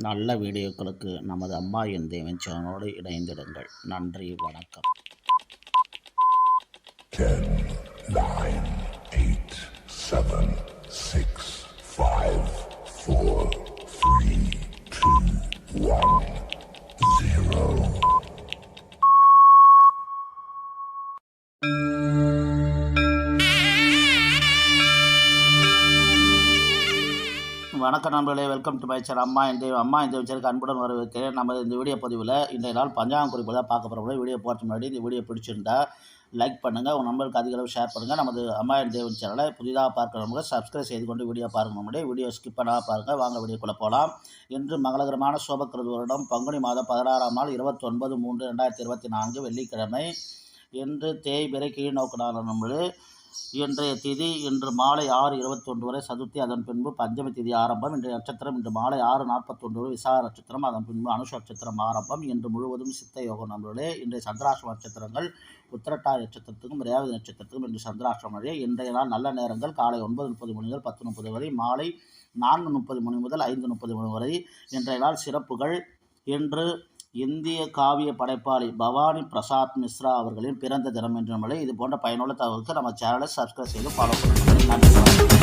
நல்ல வீடியோக்களுக்கு நமது அம்மா என் தேவன் சேனலோடு இணைந்திடுங்கள். நன்றி, வணக்கம். 10, 9, 8, 7, 6, 5, 4, 3, 2, 1, 0. வணக்கம் நண்பர்களே, வெல்கம் டு மை சேனல் அம்மா என் தேவச்சருக்கு அன்புடன் வரவேற்கிறேன். நம்ம இந்த வீடியோ பதிவில் இன்றைய நாள் பஞ்சாங்க குறிப்பு தான் பார்க்க போகிறோம். வீடியோ போகிறதுக்கு முன்னாடி இந்த வீடியோ பிடிச்சிருந்தா லைக் பண்ணுங்கள், உங்கள் நண்பர்களுக்கு அதிக அளவு ஷேர் பண்ணுங்கள். நமது அம்மா என் தேவன் சேனலை புதிதாக பார்க்குறவங்க சப்ஸ்கிரைப் செய்து கொண்டு வீடியோ பாருங்கள். நம்முடைய வீடியோ ஸ்கிப் பண்ணாமல் பாருங்கள். வாங்க வீடியோக்குள்ளே போகலாம். இன்று மங்களகரமான சோபக்கிருது வருடம் பங்குனி மாதம் 16ஆம் நாள் 29/3/2024 வெள்ளிக்கிழமை. இன்று தேய்பிறை கீழ் நோக்கு நாள். நம்மளே இன்றைய திதி இன்று மாலை 6:21 வரை சதுர்த்தி, அதன் பின்பு பஞ்சமி திதி ஆரம்பம். இன்றைய நட்சத்திரம் இன்று மாலை 6:41 வரை விசாக நட்சத்திரம், அதன் பின்பு அனுஷ நட்சத்திரம் ஆரம்பம். இன்று முழுவதும் சித்த யோகம். நம்மளுடைய இன்றைய சந்திராஷ்டம நட்சத்திரங்கள் உத்திரட்டாதி நட்சத்திரத்துக்கும் ரேவதி நட்சத்திரத்துக்கும் இன்று சந்திராஷ்டமம். இன்றைய நாள் நல்ல நேரங்கள் காலை 9:30 மணி முதல் 10:30 வரை, மாலை 4:30 மணி முதல் 5:30 மணி வரை. இன்றைய நாள் சிறப்புகள். இன்று இந்திய காவிய படைப்பாளி பவானி பிரசாத் மிஸ்ரா அவர்களின் பிறந்த தினம் என்ற நிலை. இது போன்ற பயனுள்ள தகவலுக்கு நம்ம சேனலை சப்ஸ்கிரைப் செய்து ஃபாலோ பண்ணுங்கள். நன்றி.